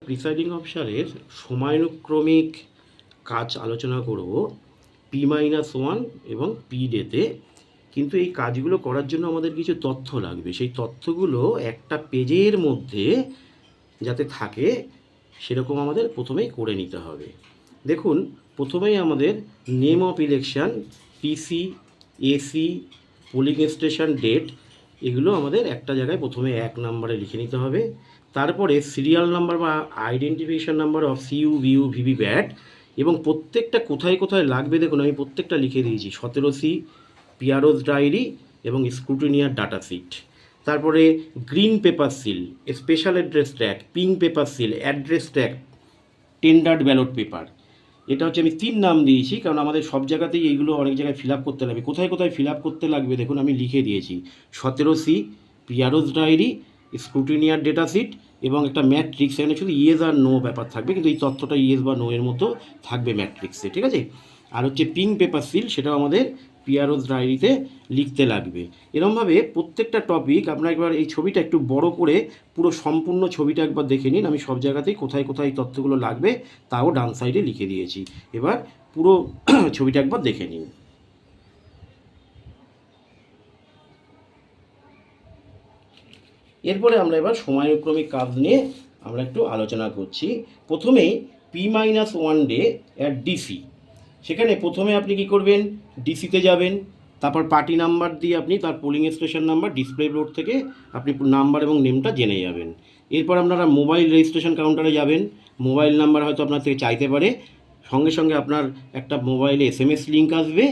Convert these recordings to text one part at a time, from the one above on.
Presiding অফিসারের সময়ানুক্রমিক কাজ আলোচনা করব P-1 এবং পি ডেতে। কিন্তু এই কাজগুলো করার জন্য আমাদের কিছু তথ্য লাগবে। সেই তথ্যগুলো একটা পেজের মধ্যে যাতে থাকে সেরকম আমাদের প্রথমেই করে নিতে হবে। দেখুন, প্রথমেই আমাদের name of election, PC, AC, polling station date, এগুলো আমাদের একটা জায়গায় প্রথমে 1 নম্বরে লিখে নিতে হবে। তারপরে সিরিয়াল নাম্বার বা identification number of CU, VU, VVPAT, এবং প্রত্যেকটা কোথায় কোথায় লাগবে দেখুন আমি প্রত্যেকটা লিখে দিয়েছি। 17C পিআরওস ডায়েরি এবং স্ক্রুটিনিয়ার ডাটা শিট। তারপরে green paper seal, special address track, pink paper seal, address track, tendered ballot paper. এটা হচ্ছে আমি 3 নাম দিয়েছি কারণ আমাদের সব জায়গাতেই এইগুলো অনেক জায়গায় ফিল আপ করতে লাগবে। কোথায় কোথায় ফিল আপ করতে লাগবে দেখুন আমি লিখে দিয়েছি। 17C PROs diary, স্ক্রুটিনিয়ার data sheet এবং একটা ম্যাট্রিক্স। এখানে শুধু ইয়েস আর নো ব্যাপার থাকবে, কিন্তু এই তথ্যটা ইয়েস বা নো এর মতো থাকবে ম্যাট্রিক্সে, ঠিক আছে? আর হচ্ছে পিঙ্ক পেপার সিল, সেটাও আমাদের পিআরওস ডায়েরিতে লিখতে লাগবে। এরকমভাবে প্রত্যেকটা টপিক আপনার একবার এই ছবিটা একটু বড় করে পুরো সম্পূর্ণ ছবিটা একবার দেখে নিন। আমি সব জায়গাতেই কোথায় কোথায় তথ্যগুলো লাগবে তাও ডান সাইডে লিখে দিয়েছি। এবার পুরো ছবিটা একবার দেখে নিন। এরপরে আমরা এবার সময়ানুক্রমিক কাজ নিয়ে আমরা একটু আলোচনা করছি। প্রথমেই P-1 ডে অ্যাট ডিসি। সেখানে প্রথমে আপনি কি করবেন, ডিসিতে যাবেন, তারপর পার্টি নাম্বার দিয়ে আপনি তার polling station number display board থেকে আপনি নাম্বার এবং নেমটা জেনে যাবেন। এরপর আপনারা মোবাইল রেজিস্ট্রেশন কাউন্টারে যাবেন। মোবাইল নাম্বার হয়তো আপনার থেকে চাইতে পারে, সঙ্গে সঙ্গে আপনার একটা মোবাইলে SMS লিঙ্ক আসবে,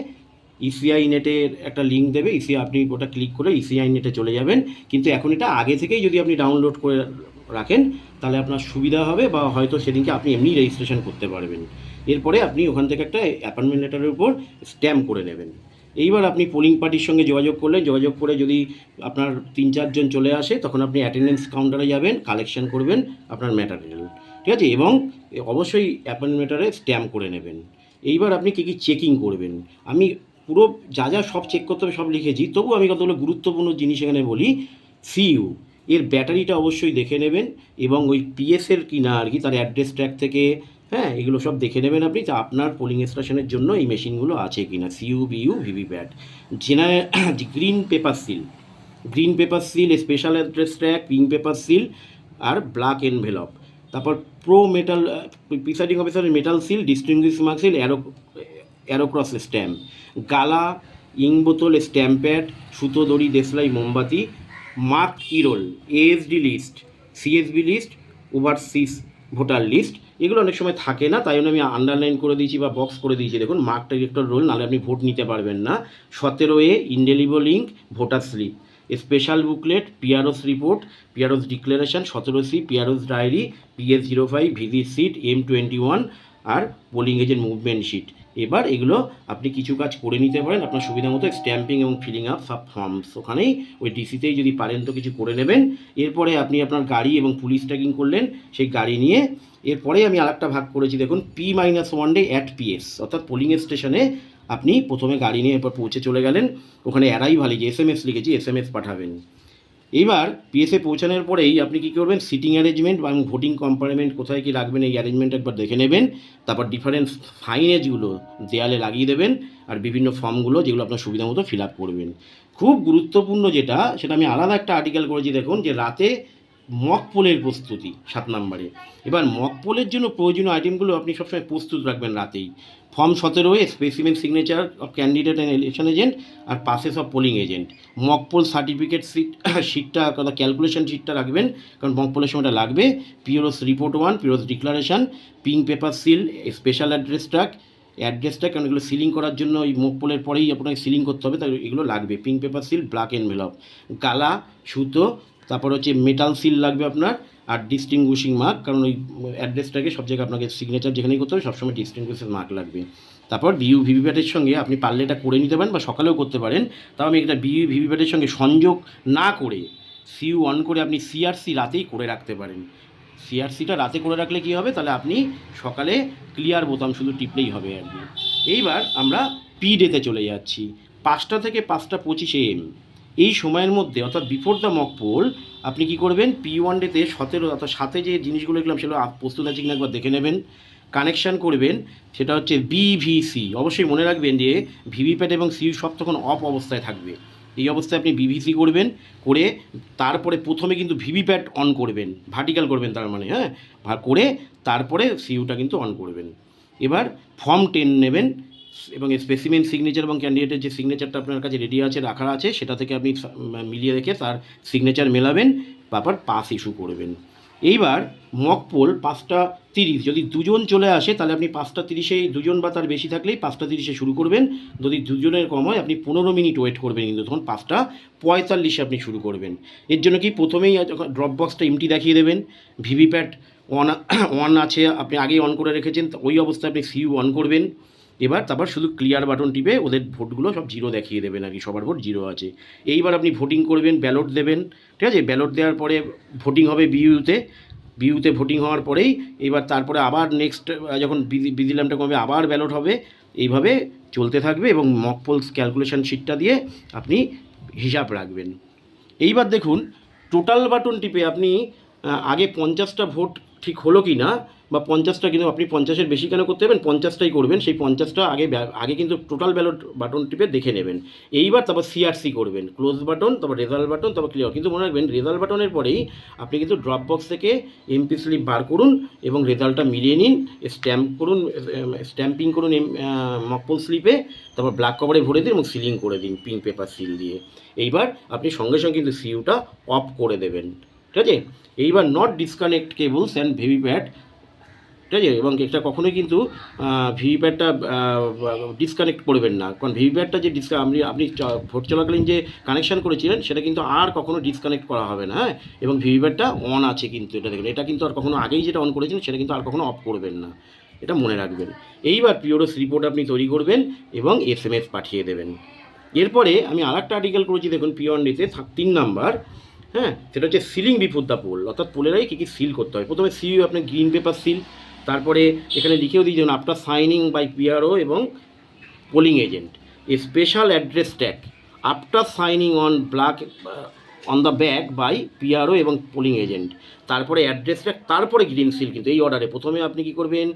ইসিআই নেটের একটা লিঙ্ক দেবে, আপনি ওটা ক্লিক করে ইসিআই নেটে চলে যাবেন। কিন্তু এখন এটা আগে থেকেই যদি আপনি ডাউনলোড করে রাখেন তাহলে আপনার সুবিধা হবে, বা হয়তো সেদিনকে আপনি এমনি রেজিস্ট্রেশন করতে পারবেন। এরপরে আপনি ওখান থেকে একটা অ্যাপয়েন্টমেন্ট লেটারের উপর স্ট্যাম্প করে নেবেন। এইবার আপনি পোলিং পার্টির সঙ্গে যোগাযোগ করলেন, যোগাযোগ করে যদি আপনার 3-4 জন চলে আসে তখন আপনি অ্যাটেন্ডেন্স কাউন্টারে যাবেন, কালেকশন করবেন আপনার ম্যাটেরিয়াল, ঠিক আছে? এবং অবশ্যই অ্যাপয়েন্টমেন্ট লেটারে স্ট্যাম্প করে নেবেন। এইবার আপনি কী কী চেকিং করবেন, আমি পুরো যা যা সব চেক করতে হবে সব লিখেছি, তবু আমি কতগুলো গুরুত্বপূর্ণ জিনিস এখানে বলি। সিইউ এর ব্যাটারিটা অবশ্যই দেখে নেবেন, এবং ওই পিএসের কিনা আর কি তার অ্যাড্রেস ট্র্যাক থেকে, হ্যাঁ, এগুলো সব দেখে নেবেন আপনি যে আপনার পোলিং স্টেশনের জন্য এই মেশিনগুলো আছে কিনা। CU, VU, VVPAT, general green paper seal, special address track, pink paper seal আর ব্ল্যাক এনভেলপ। তারপর প্রো মেটাল প্রিসাইডিং অফিসারের metal seal, distinguish mark seal, arrow cross stamp, গালা, ইং বোতল, স্ট্যাম্প প্যাড, সুতো, দড়ি, দেশলাই, মোমবাতি, mark e roll, ASD list, CSV list, overseas voter list. এগুলো অনেক সময় থাকে না, তাই জন্য আমি আন্ডারলাইন করে দিয়েছি বা বক্স করে দিয়েছি। দেখুন, মার্ক ডিরেক্টর রোল, নাহলে আপনি ভোট নিতে পারবেন না। 17A indelible ink, voter slip, special booklet, PROs report, PROs declaration, 17C PROs diary, PS05 VG sheet, M21 আর পোলিং এজেন্ট মুভমেন্ট শিট। এবার এগুলো আপনি কিছু কাজ করে নিতে পারেন আপনার সুবিধা মতো, স্ট্যাম্পিং এবং ফিলিং আপ সব ফর্মস ওখানেই ওই ডিসিতেই যদি পারেন তো কিছু করে নেবেন। এরপরে আপনি আপনার গাড়ি এবং পুলিশ ট্র্যাকিং করলেন সেই গাড়ি নিয়ে। এরপরে আমি আরেকটা ভাগ করেছি দেখুন, P-1 ডে অ্যাট পিএস, অর্থাৎ পোলিং স্টেশনে আপনি প্রথমে গাড়ি নিয়ে এরপর পৌঁছে চলে গেলেন। ওখানে অ্যারাইভাল, যে SMS লিখেছি, SMS পাঠাবেন। এইবার পিএসএ পৌঁছানোর পরেই আপনি কী করবেন, সিটিং অ্যারেঞ্জমেন্ট এবং ভোটিং কম্পার্টমেন্ট কোথায় কী রাখবেন এই অ্যারেঞ্জমেন্ট একবার দেখে নেবেন। তারপর ডিফারেন্ট সাইনেজগুলো দেয়ালে লাগিয়ে দেবেন, আর বিভিন্ন ফর্মগুলো যেগুলো আপনার সুবিধা মতো ফিল আপ করবেন। খুব গুরুত্বপূর্ণ যেটা, সেটা আমি আলাদা একটা আর্টিকেল করেছি দেখুন, যে রাতে মক পোলের প্রস্তুতি 7 নম্বরে। এবার মক পোলের জন্য প্রয়োজনীয় আইটেমগুলো আপনি সবসময় প্রস্তুত রাখবেন রাতেই। Form 17A specimen signature of candidate and election agent আর passes of polling agent. Mock poll certificate শিটটা, ক্যালকুলেশন শিটটা রাখবেন, কারণ মক পোলের সময়টা লাগবে। PROs report 1, PROs declaration, pink paper seal, special address track, কারণ এগুলো সিলিং করার জন্য ওই মক পোলের পরেই আপনাকে সিলিং করতে হবে, তাই এগুলো লাগবে। Pink paper seal, black envelope, গালা, সুতো, তারপর হচ্ছে মেটাল সিল লাগবে আপনার, আর ডিস্টিংগুইশিং মার্ক, কারণ ওই অ্যাড্রেসটাকে সব জায়গায় আপনাকে সিগনেচার যেখানেই করতে হবে সবসময় ডিস্টিংগুইশিং মার্ক লাগবে। তারপর ভিইউ ভিভিপ্যাটের সঙ্গে আপনি পারলে এটা করে নিতে পারেন বা সকালেও করতে পারেন। তাও আমি এটা ভিইউ ভিভিপ্যাটের সঙ্গে সংযোগ না করে সিইউ অন করে আপনি সিআরসি রাতেই করে রাখতে পারেন। সিআরসিটা রাতে করে রাখলে কী হবে, তাহলে আপনি সকালে ক্লিয়ার বোতাম শুধু টিপলেই হবে আর কি। এইবার আমরা পি ডেতে চলে যাচ্ছি। 5টা থেকে 5টা 25 AM এই সময়ের মধ্যে অর্থাৎ বিফোর দ্য মক পোল আপনি কি করবেন, P1 ডেতে 17 অর্থাৎ সাথে যে জিনিসগুলো লিখলাম সেগুলো প্রস্তুত আছে কিনা একবার দেখে নেবেন। কানেকশান করবেন, সেটা হচ্ছে বিভিসি। অবশ্যই মনে রাখবেন যে ভিভিপ্যাট এবং সিইউ সব তখন অফ অবস্থায় থাকবে। এই অবস্থায় আপনি বিভিসি করবেন, করে তারপরে প্রথমে কিন্তু ভিভিপ্যাট অন করবেন, ভার্টিক্যাল করবেন তার মানে, হ্যাঁ, করে তারপরে সিইউটা কিন্তু অন করবেন। এবার ফর্ম 10 নেবেন এবং স্পেসিমেন সিগনেচার এবং ক্যান্ডিডেটের যে সিগনেচারটা আপনার কাছে রেডি আছে, রাখা আছে, সেটা থেকে আপনি মিলিয়ে রেখে তার সিগনেচার মেলাবেন, তারপর পাস ইস্যু করবেন। এইবার মক পোল 5:30, যদি দুজন চলে আসে তাহলে আপনি 5:30-এ, দুজন বা তার বেশি থাকলেই 5:30-এ শুরু করবেন। যদি দুজনের কম হয় আপনি 15 মিনিট ওয়েট করবেন, কিন্তু তখন 5:45-এ আপনি শুরু করবেন। এর জন্য কি প্রথমেই যখন ড্রপ বক্সটা এমটি দেখিয়ে দেবেন, ভিভিপ্যাট অন আছে, আপনি আগেই অন করে রেখেছেন, ওই অবস্থায় আপনি সিইউ অন করবেন। এবার তারপর শুধু ক্লিয়ার বাটন টিপে ওদের ভোটগুলো সব জিরো দেখিয়ে দেবেন আর কি, সবার ভোট জিরো আছে। এইবার আপনি ভোটিং করবেন, ব্যালট দেবেন, ঠিক আছে। ব্যালট দেওয়ার পরে ভোটিং হবে বিইউতে ভোটিং হওয়ার পরেই এবার তারপরে আবার নেক্সট যখন বিধিলামটা কমবে আবার ব্যালট হবে। এইভাবে চলতে থাকবে এবং মক পোলস ক্যালকুলেশন শিটটা দিয়ে আপনি হিসাব রাখবেন। এইবার দেখুন টোটাল বাটন টিপে আপনি আগে 50টা ভোট ঠিক হলো কি না, বা 50টা, কিন্তু আপনি 50-এর বেশি কেন করতে হবেন, 50টাই করবেন। সেই 50টা আগে কিন্তু টোটাল ব্যালট বাটন টিপে দেখে নেবেন। এইবার তারপর সিআরসি করবেন, ক্লোজ বাটন, তারপর রেজাল্ট বাটন, তারপর ক্লিয়ার। কিন্তু মনে রাখবেন রেজাল্ট বাটনের পরেই আপনি কিন্তু ড্রপ বক্স থেকে এমপি স্লিপ বার করুন এবং রেজাল্টটা মিলিয়ে নিন, স্ট্যাম্পিং করুন মকপোল স্লিপে, তারপর ব্ল্যাক কভারে ভরে দিন এবং সিলিং করে দিন পিঙ্ক পেপার সিল দিয়ে। এইবার আপনি সঙ্গে সঙ্গে কিন্তু সিইউটা অফ করে দেবেন, ঠিক আছে। এইবার not disconnect cables and VVPAT, ঠিক আছে। এবং এটা কখনোই কিন্তু ভিভিপ্যাটটা ডিসকানেক্ট করবেন না, কারণ ভিভিপ্যাটটা যে আপনি ভোট চলাকালীন যে কানেকশান করেছিলেন সেটা কিন্তু আর কখনো ডিসকানেক্ট করা হবে না, হ্যাঁ। এবং ভিভিপ্যাটটা অন আছে কিন্তু, এটা দেখবেন, এটা কিন্তু আর কখনো আগেই যেটা অন করেছেন সেটা কিন্তু আর কখনো অফ করবেন না, এটা মনে রাখবেন। এইবার পিওরস রিপোর্ট আপনি তৈরি করবেন এবং SMS পাঠিয়ে দেবেন। এরপরে আমি আর একটা আর্টিকেল করেছি দেখুন P1 ডেতে 3 নাম্বার, হ্যাঁ, সেটা হচ্ছে সিলিং বিফোর দ্য পোল, অর্থাৎ পোলেরাই কী কী সিল করতে হয়। প্রথমে সিইউ আপনার গ্রিন পেপার সিল, তারপরে এখানে লিখেও দিয়ে যেমন আফটার সাইনিং বাই PRO এবং polling agent a special address tag after signing on the back by PRO এবং পোলিং এজেন্ট, তারপরে অ্যাড্রেস ট্যাগ, তারপরে গ্রিন সিল। কিন্তু এই অর্ডারে প্রথমে আপনি কী করবেন,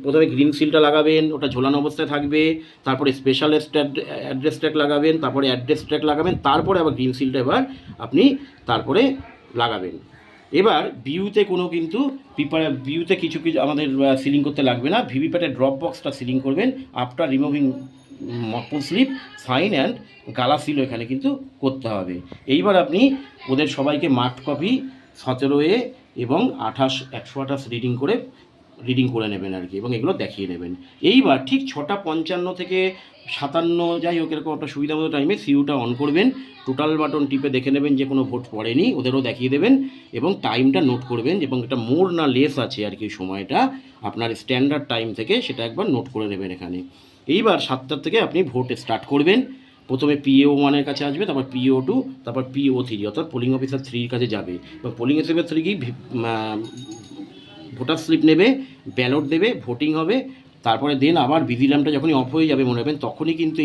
প্রথমে গ্রিন সিলটা লাগাবেন, ওটা ঝোলানো অবস্থায় থাকবে, তারপরে স্পেশাল অ্যাড্রেস ট্যাগ লাগাবেন, তারপরে অ্যাড্রেস ট্যাগ লাগাবেন, তারপরে আবার গ্রিন সিলটা এবার আপনি তারপরে লাগাবেন। এবার বিইউতে কোনো কিন্তু বিইউতে কিছু আমাদের সিলিং করতে লাগবে না, ভিভিপ্যাটের ড্রপ বক্সটা সিলিং করবেন after removing mock poll slip, sign and গালা সিলও এখানে কিন্তু করতে হবে। এইবার আপনি ওদের সবাইকে মার্কড কপি 17A এবং 128 রিডিং করে নেবেন আর কি, এবং এগুলো দেখিয়ে নেবেন। এইবার ঠিক 6:55 থেকে 57, যাই হোক এরকম একটা সুবিধা মতো টাইমে সিইউটা অন করবেন, টোটাল বাটন টিপে দেখে নেবেন যে কোনো ভোট পড়েনি, ওদেরও দেখিয়ে দেবেন এবং টাইমটা নোট করবেন, এবং এটা মোর না লেস আছে আর কি সময়টা আপনার স্ট্যান্ডার্ড টাইম থেকে, সেটা একবার নোট করে নেবেন এখানে। এইবার 7টা থেকে আপনি ভোট স্টার্ট করবেন। প্রথমে PO1-এর কাছে আসবে, তারপর PO2, তারপর PO3, অর্থাৎ পোলিং অফিসার 3-র কাছে যাবে, এবং পোলিং অফিসার 3 কি ভোটার স্লিপ নেবে, ব্যালট দেবে, ভোটিং হবে, তারপরে দেন আবার বিধি ল্যাম্পটা যখনই অফ হয়ে যাবে মনে রাখবেন তখনই কিন্তু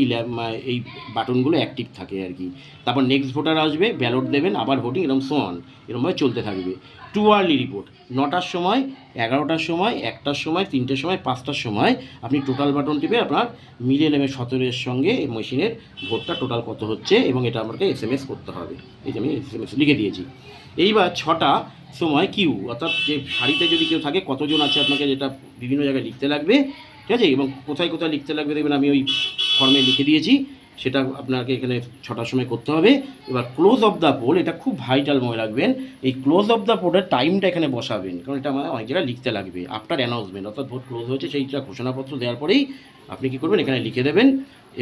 এই বাটনগুলো অ্যাক্টিভ থাকে আর কি। তারপর নেক্সট ভোটার আসবে, ব্যালট দেবেন, আবার ভোটিং, এরকম সোন, এরকমভাবে চলতে থাকবে। টু আর্লি রিপোর্ট 9টার সময়, 11টার সময়, 1টার সময়, 3টের সময়, 5টার সময় আপনি টোটাল বাটন টিপে আপনার মিলিয়ে নেবেন 17-এর সঙ্গে এই মেশিনের ভোটটা টোটাল কত হচ্ছে, এবং এটা আমাকে SMS করতে হবে। এই যে আমি SMS লিখে দিয়েছি। এইবার 6টা সময় কিউ, অর্থাৎ যে সারিতে যদি কেউ থাকে কতজন আছে আপনাকে যেটা বিভিন্ন জায়গায় লিখতে লাগবে, ঠিক আছে, এবং কোথায় কোথায় লিখতে লাগবে দেখবেন আমি ওই ফর্মে লিখে দিয়েছি, সেটা আপনাকে এখানে 6টার সময় করতে হবে। এবার ক্লোজ অফ দ্য পোল, এটা খুব ভাইটাল মনে রাখবেন, এই ক্লোজ অফ দ্য পোলের টাইমটা এখানে বসাবেন, কারণ এটা আমাদের অনেক জায়গায় লিখতে লাগবে। আফটার অ্যানাউন্সমেন্ট, অর্থাৎ ভোট ক্লোজ হয়েছে সেইটা ঘোষণাপত্র দেওয়ার পরেই আপনি কী করবেন, এখানে লিখে দেবেন।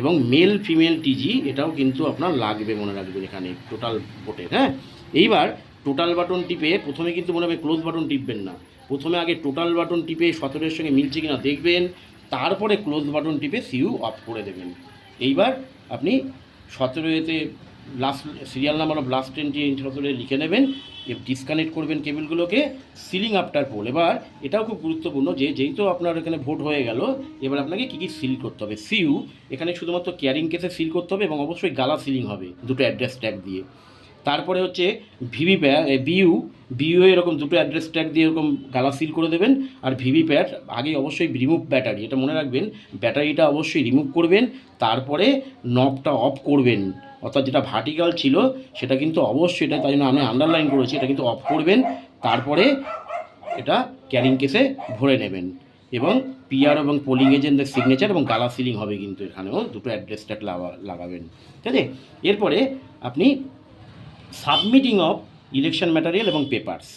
এবং মেল ফিমেল টিজি এটাও কিন্তু আপনার লাগবে মনে রাখবেন এখানে টোটাল ভোটের, হ্যাঁ। এইবার টোটাল বাটন টিপে প্রথমে কিন্তু মনে হবে ক্লোজ বাটন টিপবেন না, প্রথমে আগে টোটাল বাটন টিপে 17-এর সঙ্গে মিলছে কিনা দেখবেন, তারপরে ক্লোজ বাটন টিপে সিইউ অফ করে দেবেন। এইবার আপনি 17-এতে last serial number of last ট্রেনটি ইন্টারভিউলে লিখে নেবেন, ডিসকানেক্ট করবেন কেবিলগুলোকে, সিলিং আফটার পোল। এবার এটাও খুব গুরুত্বপূর্ণ যে যেহেতু আপনার এখানে ভোট হয়ে গেল, এবার আপনাকে কী কী সিল করতে হবে। সিইউ এখানে শুধুমাত্র ক্যারিং কেসে সিল করতে হবে এবং অবশ্যই গালা সিলিং হবে দুটো অ্যাড্রেস ট্যাগ দিয়ে। তারপরে হচ্ছে বিইউ এরকম দুটো অ্যাড্রেস ট্যাগ দিয়ে এরকম গালা সিল করে দেবেন। আর ভিভিপ্যাট আগে অবশ্যই রিমুভ ব্যাটারি, এটা মনে রাখবেন, ব্যাটারিটা অবশ্যই রিমুভ করবেন, তারপরে নবটা অফ করবেন। অর্থাৎ যেটা ভার্টিক্যাল ছিল সেটা কিন্তু অবশ্যই, এটা তাই জন্য আমি আন্ডারলাইন করেছি, এটা কিন্তু অফ করবেন। তারপরে এটা ক্যারিং কেসে ভরে নেবেন এবং পিআর এবং পোলিং এজেন্টদের সিগনেচার এবং গালা সিলিং হবে, কিন্তু এখানেও দুটো অ্যাড্রেস ট্যাগ লাগাবেন, ঠিক আছে। এরপরে আপনি সাবমিটিং অফ ইলেকশন ম্যাটেরিয়াল এবং পেপারস।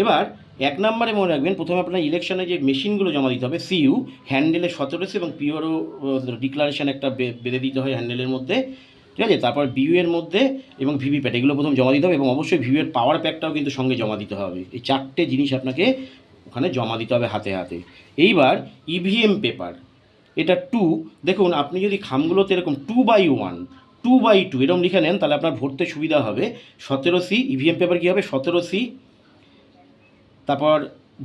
এবার 1 নম্বরে মনে রাখবেন, প্রথমে আপনার ইলেকশনে যে মেশিনগুলো জমা দিতে হবে, সিইউ হ্যান্ডেলে 17 এবং পিওরও ডিক্লারেশন একটা বেঁধে দিতে হয় হ্যান্ডেলের মধ্যে, ঠিক আছে। তারপর বিইউ এর মধ্যে এবং ভিভিপ্যাট এগুলো প্রথম জমা দিতে হবে এবং অবশ্যই ভিভিউ এর পাওয়ার প্যাকটাও কিন্তু সঙ্গে জমা দিতে হবে। এই 4টে জিনিস আপনাকে ওখানে জমা দিতে হবে হাতে হাতে। এইবার ইভিএম পেপার, এটা 2, দেখুন আপনি যদি খামগুলোতে এরকম 2/1 2/2 এরকম লিখে নেন তাহলে আপনার ভরতে সুবিধা হবে। 17C ইভিএম পেপার কী হবে, 17C, তারপর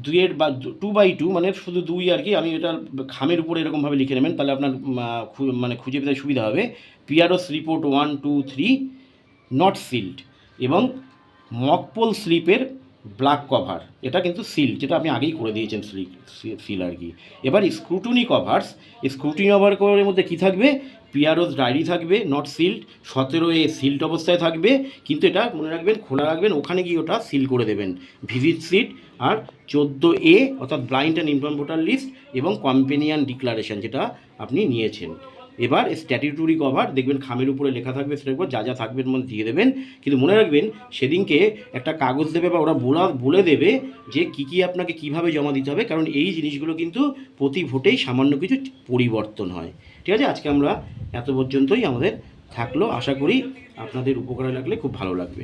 2/2 মানে শুধু 2 আর কি, আমি এটা খামের উপরে এরকমভাবে লিখে নেবেন তাহলে আপনার মানে খুঁজে পেতে সুবিধা হবে। পিআরওস রিপোর্ট 1 2 3 নট সিল্ড এবং মকপোল স্লিপের ব্ল্যাক কভার, এটা কিন্তু সিল, যেটা আপনি আগেই করে দিয়েছেন সিল আর কি। এবার স্ক্রুটনি কভার্স, স্ক্রুটনি কভারের মধ্যে কী থাকবে, পিআরওস ডায়েরি থাকবে নট সিল্ড, 17A সিল্ড অবস্থায় থাকবে, কিন্তু এটা মনে রাখবেন খোলা রাখবেন, ওখানে গিয়ে ওটা সিল করে দেবেন। ভিজিট সিট আর 14A অর্থাৎ blind and infirm voter list এবং কম্পেনিয়ান ডিক্লারেশন যেটা আপনি নিয়েছেন। এবার স্ট্যাটিউটরি কভার দেখবেন খামের উপরে লেখা থাকবে, সেটার উপর যা যা থাকবে এর মধ্যে দিয়ে দেবেন, কিন্তু মনে রাখবেন সেদিনকে একটা কাগজ দেবে বা ওরা বলে দেবে যে কী আপনাকে কীভাবে জমা দিতে হবে, কারণ এই জিনিসগুলো কিন্তু প্রতি ভোটেই সামান্য কিছু পরিবর্তন হয়, ঠিক আছে। আজকে আমরা এত পর্যন্তই আমাদের থাকলো, আশা করি আপনাদের উপকারে লাগলে খুব ভালো লাগবে।